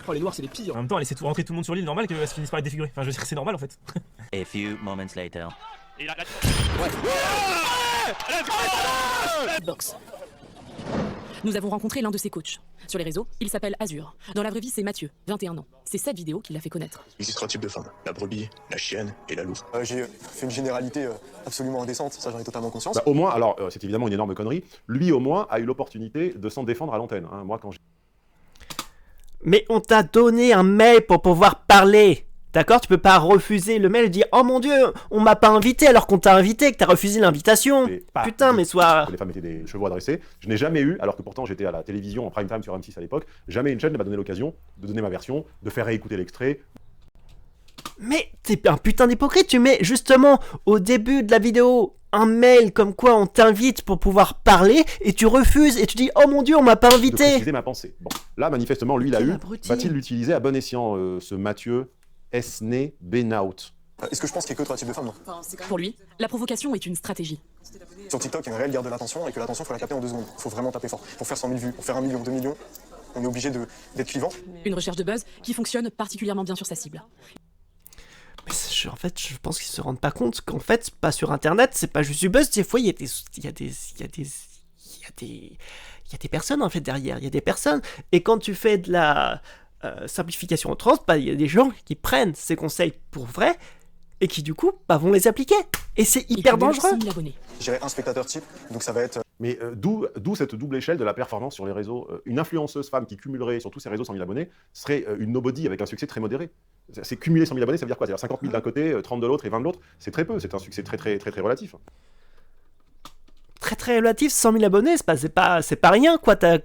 Oh, les noirs, c'est les pires.
En même temps, elle essaie de rentrer tout le monde sur l'île, normal qu'elle se finisse par être défigurée. Enfin, je veux dire, c'est normal en fait.
A few moments later.
Boxe. Nous avons rencontré l'un de ses coachs. Sur les réseaux, il s'appelle Azur. Dans la vraie vie, c'est Mathieu, 21 ans. C'est cette vidéo qui l'a fait connaître.
Il existe 3 types de femmes, la brebis, la chienne et la louve.
J'ai fait une généralité absolument indécente, ça j'en ai totalement conscience.
Bah, au moins, alors c'est évidemment une énorme connerie, lui au moins a eu l'opportunité de s'en défendre à l'antenne. Hein. Moi quand j'ai...
Mais on t'a donné un mail pour pouvoir parler. D'accord? Tu peux pas refuser le mail et dire « Oh mon Dieu, on m'a pas invité alors qu'on t'a invité, que t'as refusé l'invitation !» Putain, mais sois...
Les femmes étaient des chevaux adressés. Je n'ai jamais eu, alors que pourtant j'étais à la télévision en prime time sur M6 à l'époque, jamais une chaîne ne m'a donné l'occasion de donner ma version, de faire réécouter l'extrait.
Mais t'es un putain d'hypocrite, tu mets justement au début de la vidéo un mail comme quoi on t'invite pour pouvoir parler et tu refuses et tu dis « Oh mon Dieu, on m'a pas invité !»
De préciser ma pensée. Bon, là manifestement lui il a eu, va-t-il l'utiliser à bon escient ce Mathieu Esné Benaut?
Est-ce que je pense qu'il y a que 3 types de femmes?
Pour lui, la provocation est une stratégie.
Sur TikTok, il y a une réelle guerre de l'attention et que l'attention, il faut la capter en 2 secondes. Il faut vraiment taper fort. Pour faire 100 000 vues, pour faire 1 million, 2 millions, on est obligé d'être clivant.
Une recherche de buzz qui fonctionne particulièrement bien sur sa cible.
Mais en fait, je pense qu'ils se rendent pas compte qu'en fait, pas sur Internet, c'est pas juste du buzz. Des fois, il y a des personnes en fait derrière. Il y a des personnes. Et quand tu fais de la simplification en trans, bah, il y a des gens qui prennent ces conseils pour vrai et qui du coup bah, vont les appliquer. Et c'est hyper dangereux.
J'irai un spectateur type, donc ça va être...
Mais d'où cette double échelle de la performance sur les réseaux. Une influenceuse femme qui cumulerait sur tous ses réseaux 100 000 abonnés serait une nobody avec un succès très modéré. C'est cumuler 100 000 abonnés, ça veut dire quoi? C'est-à-dire 50 000 d'un côté, 30 de l'autre et 20 de l'autre. C'est très peu, c'est un succès très relatif.
très très relatif, 100 000 abonnés, c'est pas rien, quoi. T'as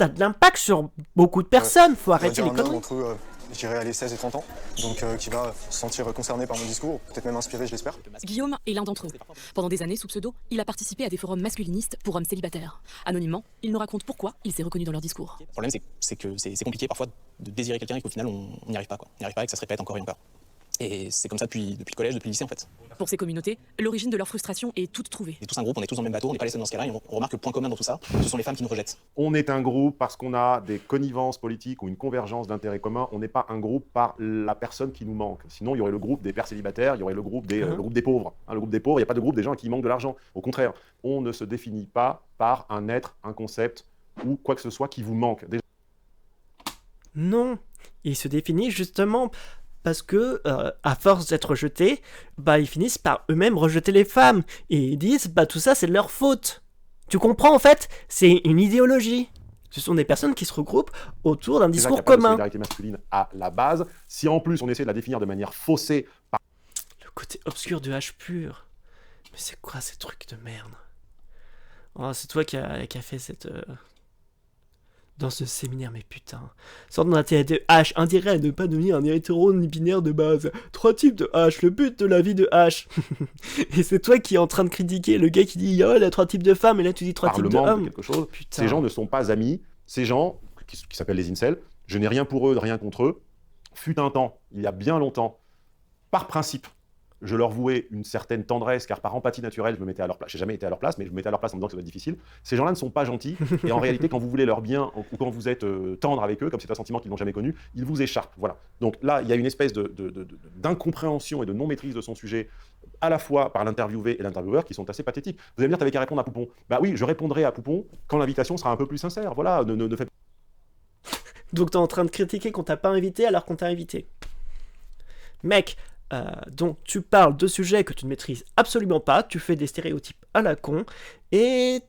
de l'impact sur beaucoup de personnes, faut arrêter les conneries.
Entre eux, je dirais, allez, 16 et 30 ans, donc qui va se sentir concerné par mon discours, peut-être même inspiré, je l'espère.
Guillaume est l'un d'entre eux. Pendant des années, sous pseudo, il a participé à des forums masculinistes pour hommes célibataires. Anonymement, il nous raconte pourquoi il s'est reconnu dans leur discours.
Le problème, c'est que c'est compliqué parfois de désirer quelqu'un et qu'au final, on n'y arrive pas, quoi. On n'y arrive pas et que ça se répète encore et encore. Et c'est comme ça depuis le collège, depuis le lycée, en fait.
Pour ces communautés, l'origine de leur frustration est toute trouvée.
C'est tous un groupe, on est tous dans le même bateau, on n'est pas les seuls dans ce cas-là, et on remarque le point commun dans tout ça, ce sont les femmes qui nous rejettent.
On est un groupe parce qu'on a des connivences politiques ou une convergence d'intérêts communs. On n'est pas un groupe par la personne qui nous manque. Sinon, il y aurait le groupe des pères célibataires, il y aurait le groupe des pauvres. Le groupe des pauvres, il n'y a pas de groupe des gens qui manquent de l'argent. Au contraire, on ne se définit pas par un être, un concept ou quoi que ce soit qui vous manque.
Non, il se définit justement parce que, à force d'être rejetés, ils finissent par eux-mêmes rejeter les femmes. Et ils disent, tout ça, c'est de leur faute. Tu comprends, en fait? C'est une idéologie. Ce sont des personnes qui se regroupent autour d'un discours commun.
La solidarité masculine à la base. Si en plus, on essaie de la définir de manière faussée par...
Le côté obscur de H pur. Mais c'est quoi ces trucs de merde? Oh, c'est toi qui a fait cette... Dans ce séminaire, mais putain. Sans l'intérêt de H, intérêt à ne pas devenir un hétéro ni binaire de base. 3 types de H, le but de la vie de H. Et c'est toi qui es en train de critiquer le gars qui dit il y a 3 types de femmes, et là tu dis 3 types de hommes.
Quelque chose.
Putain.
Ces gens ne sont pas amis. Ces gens, qui s'appellent les incels, je n'ai rien pour eux, rien contre eux. Fut un temps, il y a bien longtemps, par principe, je leur vouais une certaine tendresse, car par empathie naturelle, je me mettais à leur place. J'ai jamais été à leur place, mais je me mettais à leur place en me disant que ça doit être difficile. Ces gens-là ne sont pas gentils, et en réalité, quand vous voulez leur bien, ou quand vous êtes tendre avec eux, comme c'est un sentiment qu'ils n'ont jamais connu, ils vous échappent. Voilà. Donc là, il y a une espèce d'incompréhension et de non-maîtrise de son sujet, à la fois par l'interviewé et l'intervieweur, qui sont assez pathétiques. Vous allez me dire, t'avais qu'à répondre à Poupon. Bah oui, je répondrai à Poupon quand l'invitation sera un peu plus sincère. Voilà, ne faites...
Donc t'es en train de critiquer qu'on t'a pas invité alors qu'on t'a invité. Mec, donc tu parles de sujets que tu ne maîtrises absolument pas, tu fais des stéréotypes à la con, et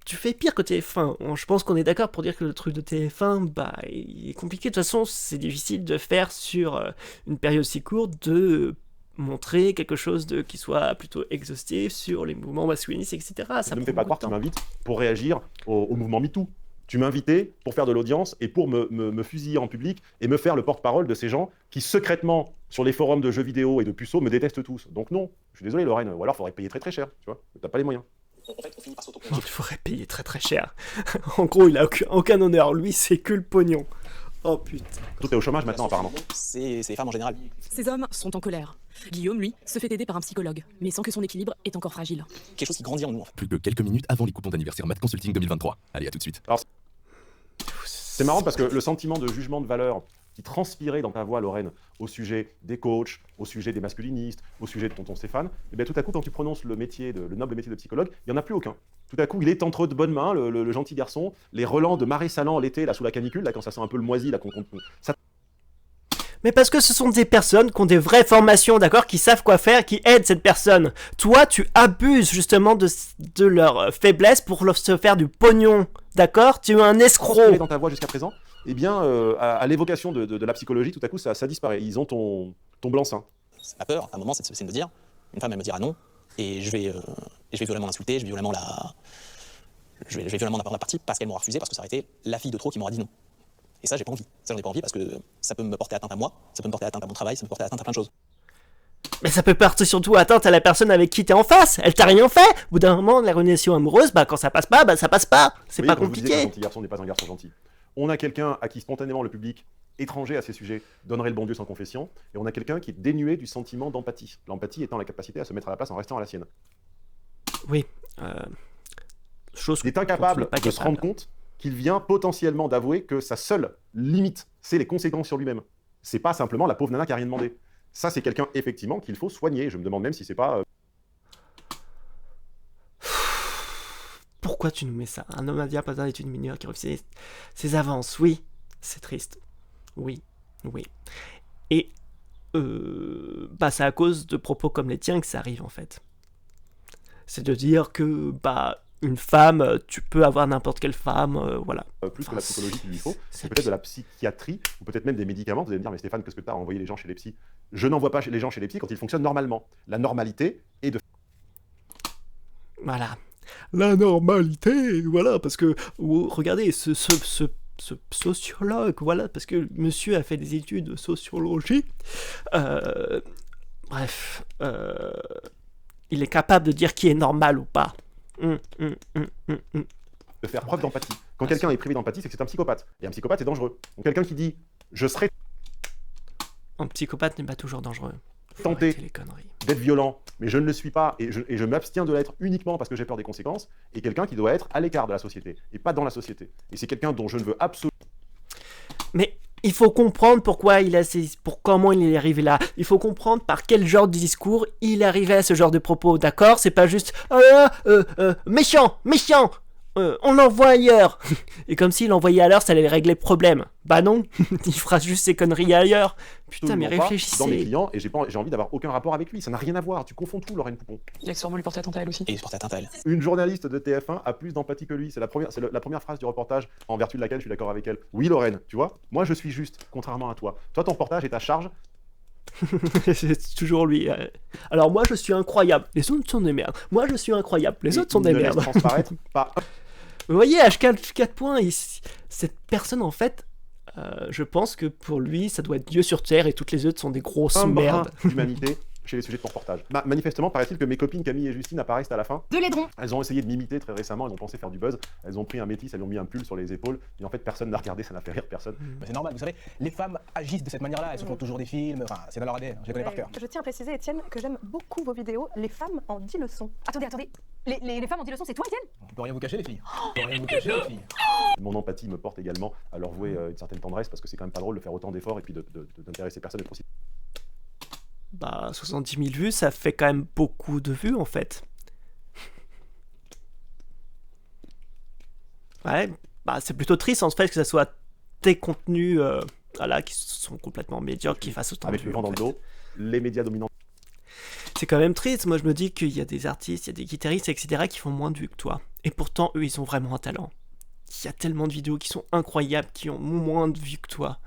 tu fais pire que TF1. Je pense qu'on est d'accord pour dire que le truc de TF1, il est compliqué. De toute façon, c'est difficile de faire sur une période si courte, de montrer quelque chose qui soit plutôt exhaustif sur les mouvements masculinistes, etc. Ça
ne me fais pas croire que tu m'invites pour réagir au mouvement MeToo. Tu m'invitais pour faire de l'audience et pour me fusiller en public et me faire le porte-parole de ces gens qui, secrètement, sur les forums de jeux vidéo et de puceaux, me détestent tous. Donc non, je suis désolé Lorraine, ou alors il faudrait payer très très cher, tu vois, t'as pas les moyens.
En fait, on finit par s'auto-convaincre.
Il faudrait payer très très cher. En gros, il a aucun honneur, lui c'est que le pognon. Oh putain.
Tout est au chômage maintenant apparemment.
C'est les femmes en général.
Ces hommes sont en colère. Guillaume, lui, se fait aider par un psychologue, mais sans que son équilibre est encore fragile.
Quelque chose qui grandit en nous.
Plus que quelques minutes avant les coupons d'anniversaire Math Consulting 2023. Allez, à tout de suite.
Alors, c'est marrant parce que le sentiment de jugement de valeur qui transpirait dans ta voix, Lorraine, au sujet des coachs, au sujet des masculinistes, au sujet de tonton Stéphane, et bien tout à coup, quand tu prononces le noble métier de psychologue, il n'y en a plus aucun. Tout à coup, il est entre de bonnes mains, le gentil garçon, les relents de Marais Salan l'été, là, sous la canicule, là, quand ça sent un peu le moisi, là, ça...
Mais parce que ce sont des personnes qui ont des vraies formations, d'accord, qui savent quoi faire, qui aident cette personne. Toi, tu abuses justement de leur faiblesse pour se faire du pognon, d'accord? Tu es un escroc.
Dans ta voix jusqu'à présent, eh bien, à l'évocation de la psychologie, tout à coup, ça disparaît. Ils ont ton blanc-seing.
La peur, à un moment, c'est de me dire, une femme, elle me dira non, et je vais violemment l'insulter, je vais violemment la prendre partie parce qu'elle m'aura refusé, parce que ça aurait été la fille de trop qui m'aura dit non. Et ça, j'ai pas envie. Ça, j'en ai pas envie parce que ça peut me porter atteinte à moi, ça peut me porter atteinte à mon travail, ça peut me porter atteinte à plein de choses.
Mais ça peut porter surtout atteinte à la personne avec qui t'es en face. Elle t'a rien fait. Au bout d'un moment, la relation amoureuse, quand ça passe pas, ça passe pas. C'est pas compliqué.
Je vous disais, un gentil garçon n'est pas un garçon gentil. On a quelqu'un à qui spontanément le public étranger à ces sujets donnerait le bon Dieu sans confession, et on a quelqu'un qui est dénué du sentiment d'empathie. L'empathie étant la capacité à se mettre à la place en restant à la sienne.
Oui.
Il est incapable de se rendre compte qu'il vient potentiellement d'avouer que sa seule limite, c'est les conséquences sur lui-même. C'est pas simplement la pauvre nana qui a rien demandé. Ça, c'est quelqu'un, effectivement, qu'il faut soigner. Je me demande même si c'est pas...
Pourquoi tu nous mets ça? Un homme indien d'études mineures qui refuse ses avances. Oui, c'est triste. Oui. Et c'est à cause de propos comme les tiens que ça arrive, en fait. C'est de dire que, une femme, tu peux avoir n'importe quelle femme, voilà.
Plus que la psychologie qu'il lui faut, c'est peut-être de la psychiatrie, ou peut-être même des médicaments. Vous allez me dire, mais Stéphane, qu'est-ce que tu as envoyé les gens chez les psys? Je n'envoie pas les gens chez les psys quand ils fonctionnent normalement. La normalité est de...
Voilà. La normalité, voilà, parce que, regardez, ce sociologue, voilà, parce que monsieur a fait des études de sociologie, bref, il est capable de dire qui est normal ou pas.
De faire preuve d'empathie. Quand quelqu'un est privé d'empathie, c'est que c'est un psychopathe. Et un psychopathe est dangereux. Donc quelqu'un qui dit « je serai... »
Un psychopathe n'est pas toujours dangereux.
Tenter d'être violent, mais je ne le suis pas, et je m'abstiens de l'être uniquement parce que j'ai peur des conséquences, et quelqu'un qui doit être à l'écart de la société, et pas dans la société. Et c'est quelqu'un dont je ne veux absolument...
Mais il faut comprendre pourquoi comment il est arrivé là. Il faut comprendre par quel genre de discours il est arrivé à ce genre de propos, d'accord? C'est pas juste méchant, on l'envoie ailleurs. Et comme s'il l'envoyait ailleurs, ça allait régler le problème. Bah non, il fera juste ses conneries ailleurs. Putain, mais réfléchissez.
Dans mes clients, et j'ai envie d'avoir aucun rapport avec lui. Ça n'a rien à voir. Tu confonds tout, Lorraine Poupon.
Il a sûrement lui porté atteinte à elle aussi.
Et il se portait atteinte à elle.
Une journaliste de TF1 a plus d'empathie que lui. C'est la première phrase du reportage, en vertu de laquelle je suis d'accord avec elle. Oui, Lorraine, tu vois, moi je suis juste, contrairement à toi. Toi, ton reportage est à charge.
C'est toujours lui. Alors moi, je suis incroyable. Les autres sont des merdes. Moi, je suis incroyable. Les autres sont des merdes.
Transparaître pas...
Vous voyez, H4 points, cette personne, en fait, je pense que pour lui, ça doit être Dieu sur Terre et toutes les autres sont des grosses merdes.
D'humanité chez les sujets de ton reportage. Manifestement, paraît-il que mes copines Camille et Justine apparaissent à la fin.
De l'aidron.
Elles ont essayé de m'imiter très récemment, elles ont pensé faire du buzz. Elles ont pris un métis, elles ont mis un pull sur les épaules. Et en fait, personne n'a regardé, ça n'a fait rire personne.
C'est normal, vous savez, les femmes agissent de cette manière-là. Elles se font toujours des films, enfin, c'est dans leur ADN, je les connais par cœur.
Je tiens à préciser, Étienne, que j'aime beaucoup vos vidéos. Les femmes en 10 leçons.
Attendez. Les femmes en 10 leçons, c'est toi, Étienne?
On peut rien vous cacher, les filles. On peut rien vous cacher, les filles.
Mon empathie me porte également à leur vouer une certaine tendresse parce que c'est quand même pas drôle de faire autant d'efforts et puis d'intéresser personne d'être aussi.
Bah, 70 000 vues, ça fait quand même beaucoup de vues, en fait. Ouais, bah, c'est plutôt triste, en fait, que ça soit tes contenus, voilà, qui sont complètement médiocres, qui fassent autant de vues.
Avec le vent dans le dos, les médias dominants.
C'est quand même triste. Moi, je me dis qu'il y a des artistes, il y a des guitaristes, etc., qui font moins de vues que toi. Et pourtant, eux, ils ont vraiment un talent. Il y a tellement de vidéos qui sont incroyables, qui ont moins de vues que toi.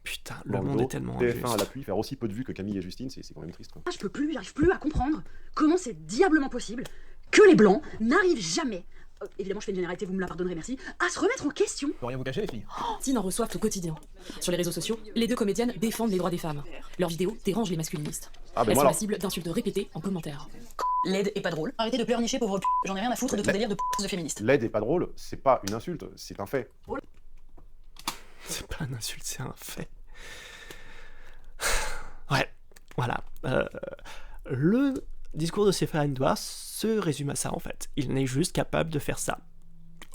Putain, le monde est tellement injuste.
TF1 à l'appui, faire aussi peu de vues que Camille et Justine, c'est quand même triste, quoi.
J'arrive plus à comprendre comment c'est diablement possible que les Blancs n'arrivent jamais, évidemment je fais une généralité, vous me la pardonnerez, merci, à se remettre en question.
On peut rien vous cacher, les filles.
S'ils en reçoivent au quotidien. Sur les réseaux sociaux, les deux comédiennes défendent les droits des femmes. Leurs vidéos dérangent les masculinistes. Elles sont la cible d'insultes répétées en commentaire.
Laide et pas drôle. Arrêtez de pleurnicher, pauvre p***. J'en ai rien à foutre de tout délire de féministe.
Laide et pas drôle, c'est pas une insulte, c'est un fait.
C'est pas une insulte, c'est un fait. Ouais, voilà. Le discours de Stéphane Edouard se résume à ça, en fait. Il n'est juste capable de faire ça.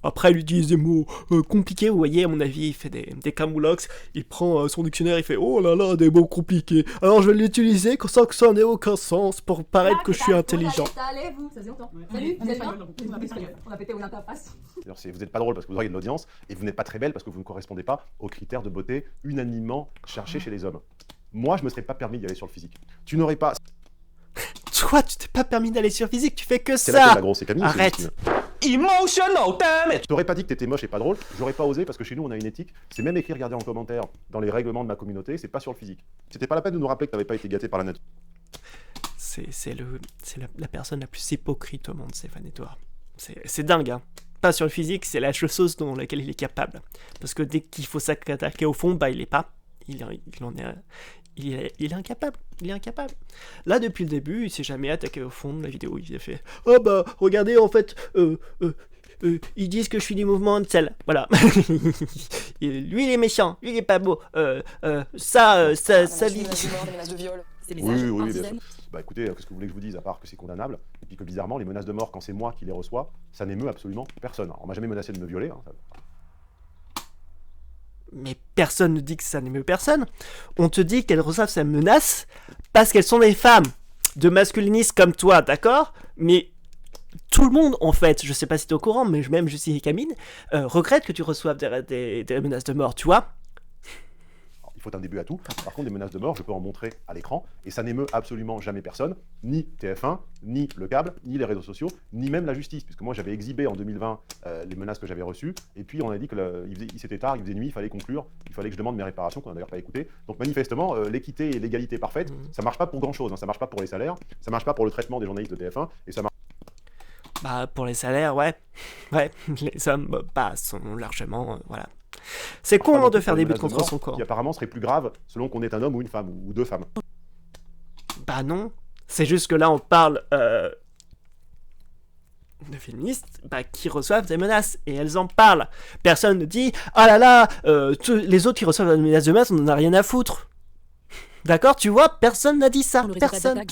Après, il utilise des mots compliqués, vous voyez, à mon avis, il fait des camoulox, il prend son dictionnaire, il fait « Oh là là, des mots compliqués, alors je vais l'utiliser sans que ça n'ait aucun sens, pour paraître que je suis intelligent. »
Allez-vous, ça faisait longtemps. Salut, vous allez bien? On a pété au interface.
Vous n'êtes pas drôle parce que vous auriez de l'audience, et vous n'êtes pas très belle parce que vous ne correspondez pas aux critères de beauté unanimement cherchés chez les hommes. Moi, je me serais pas permis d'y aller sur le physique. Tu n'aurais pas...
Toi, tu t'es pas permis d'aller sur physique, tu fais que
C'est
ça.
la grosse, c'est Camille.
Arrête.
Emotional damage. Je t'aurais pas dit que t'étais moche et pas drôle, j'aurais pas osé parce que chez nous on a une éthique, c'est même écrit, regardez en commentaire, dans les règlements de ma communauté, c'est pas sur le physique. C'était pas la peine de nous rappeler que t'avais pas été gâté par la nature.
C'est la personne la plus hypocrite au monde, Stéphane Edouard. C'est dingue, hein. Pas sur le physique, c'est la chose dans laquelle il est capable. Parce que dès qu'il faut s'attaquer au fond, bah il est pas. Il est incapable, il est incapable. Là, depuis le début, il s'est jamais attaqué au fond de la vidéo. Il a fait « Oh bah, regardez, en fait, ils disent que je suis du mouvement Incel. » Voilà. Lui, il est méchant, lui, il est pas beau. Ça vit...
Oui, bien sûr. Bah écoutez, qu'est-ce que vous voulez que je vous dise, à part que c'est condamnable, et puis que bizarrement, les menaces de mort, quand c'est moi qui les reçois, ça n'émeut absolument personne. Alors, on m'a jamais menacé de me violer, hein, ça...
Mais personne ne dit que ça n'émeut personne. On te dit qu'elles reçoivent ces menaces parce qu'elles sont des femmes de masculinistes comme toi, d'accord? Mais tout le monde, en fait, je sais pas si t'es au courant, mais même Justine et Camille, regrette que tu reçoives des menaces de mort, tu vois?
Il faut un début à tout. Par contre, des menaces de mort, je peux en montrer à l'écran, et ça n'émeut absolument jamais personne, ni TF1, ni le câble, ni les réseaux sociaux, ni même la justice, puisque moi j'avais exhibé en 2020 les menaces que j'avais reçues, et puis on a dit qu'il s'était tard, il faisait nuit, il fallait conclure, il fallait que je demande mes réparations, qu'on n'a d'ailleurs pas écouté. Donc manifestement, l'équité et l'égalité parfaite, ça marche pas pour grand-chose, hein. Ça marche pas pour les salaires, ça marche pas pour le traitement des journalistes de TF1, et ça marche...
Bah, pour les salaires, ouais. Ouais, les hommes, bah, sont largement... voilà. C'est con de faire des buts contre son corps.
Qui apparemment serait plus grave selon qu'on est un homme ou une femme, ou deux femmes.
Bah non. C'est juste que là, on parle de féministes qui reçoivent des menaces, et elles en parlent. Personne ne dit « Ah là là, les autres qui reçoivent des menaces de masse, on en a rien à foutre. » D'accord, tu vois, personne n'a dit ça. Personne.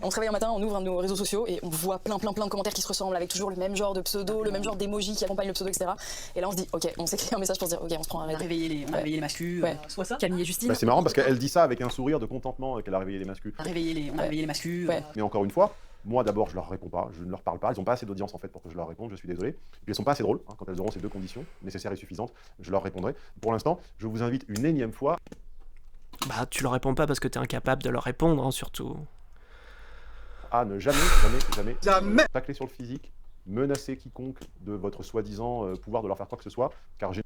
On se réveille un matin, on ouvre un de nos réseaux sociaux et on voit plein de commentaires qui se ressemblent avec toujours le même genre de pseudo, le même genre d'émoji qui accompagne le pseudo, etc. Et là on se dit, ok, on s'écrit un message pour se dire, ok, on se prend un
On a réveillé les mascus, soit ça.
Camille et Justine.
Bah, c'est marrant parce qu'elle dit ça avec un sourire de contentement qu'elle a réveillé les mascus.
On a réveillé les mascus.
Mais encore une fois, moi d'abord je leur réponds pas, je ne leur parle pas, ils n'ont pas assez d'audience en fait pour que je leur réponde, je suis désolé. Puis elles sont pas assez drôles, hein, quand elles auront ces deux conditions nécessaires et suffisantes, je leur répondrai. Pour l'instant, je vous invite une énième fois.
Bah tu leur réponds pas parce que t'es incapable de leur répondre, hein, surtout.
À ne jamais tacler sur le physique, menacer quiconque de votre soi-disant pouvoir de leur faire quoi que ce soit, car j'ai...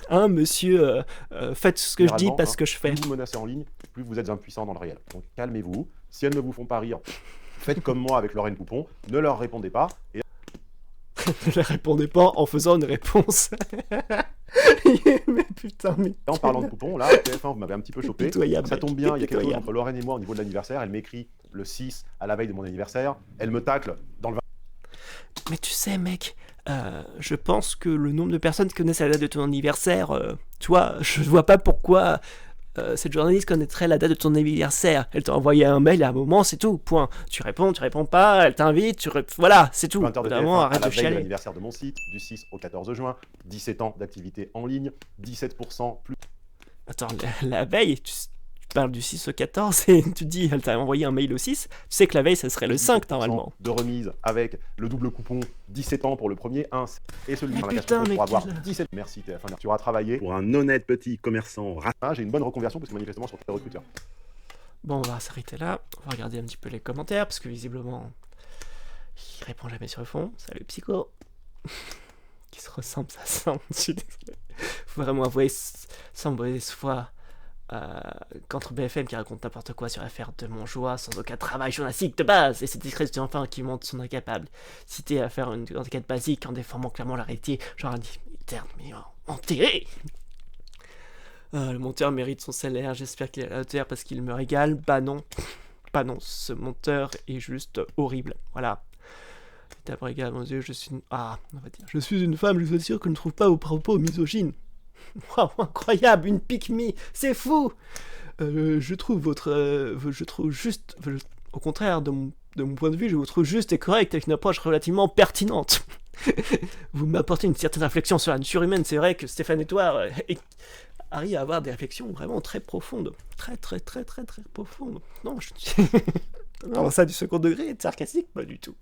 Hein, monsieur, faites ce que je dis, pas ce que je fais.
Plus vous menacez en ligne, plus vous êtes impuissant dans le réel. Donc calmez-vous, si elles ne vous font pas rire, faites comme moi avec Lorraine Poupon, ne leur répondez pas. Et...
ne leur répondez pas en faisant une réponse. Mais putain, mais...
En parlant de Poupon, là, TF1, vous m'avez un petit peu chopé. Ça tombe bien, il y a quelque chose entre Lorraine et moi au niveau de l'anniversaire. Elle m'écrit le 6 à la veille de mon anniversaire. Elle me tacle dans le...
Mais tu sais, mec, je pense que le nombre de personnes qui connaissent la date de ton anniversaire, tu vois, je vois pas pourquoi cette journaliste connaîtrait la date de ton anniversaire. Elle t'a envoyé un mail à un moment, c'est tout, point. Tu réponds pas, elle t'invite, voilà, c'est tout.
Évidemment,
arrête de chialer.
L'anniversaire de mon site, du 6 au 14 juin, 17 ans d'activité en ligne, 17% plus...
Attends, la veille, tu parles du 6 au 14 et tu dis, elle t'a envoyé un mail au 6, tu sais que la veille, ça serait le 5 normalement.
De remise avec le double coupon, 17 ans pour le premier, 1 et celui
pour
avoir 17. Merci TF1. Tu auras travaillé pour un honnête petit commerçant. J'ai une bonne reconversion parce que manifestement sur tes recruteurs.
Bon, on va s'arrêter là. On va regarder un petit peu les commentaires parce que visiblement, il répond jamais sur le fond. Salut Psycho. Qui se ressemble, ça semble. Je suis désolé. Faut vraiment avouer sans mauvaise foi. Contre BFM qui raconte n'importe quoi sur l'affaire de Montjoie sans aucun travail journalistique de base et c'est discret enfin qui montre son incapable cité à faire une enquête basique en déformant clairement la réalité, genre un interne mais enterré. Le monteur mérite son salaire, j'espère qu'il est à la hauteur parce qu'il me régale. Bah non, ce monteur est juste horrible, voilà. D'après régale mon Dieu, je suis une femme, je vous assure que je ne trouve pas vos propos misogynes. Wow, incroyable, une pique-me, c'est fou. Je trouve juste, au contraire de mon point de vue, je vous trouve juste et correct avec une approche relativement pertinente. Vous m'apportez une certaine réflexion sur la nature humaine, c'est vrai que Stéphane Étoile arrive à avoir des réflexions vraiment très profondes, très profondes. Non, non, ça du second degré, sarcastique, pas du tout.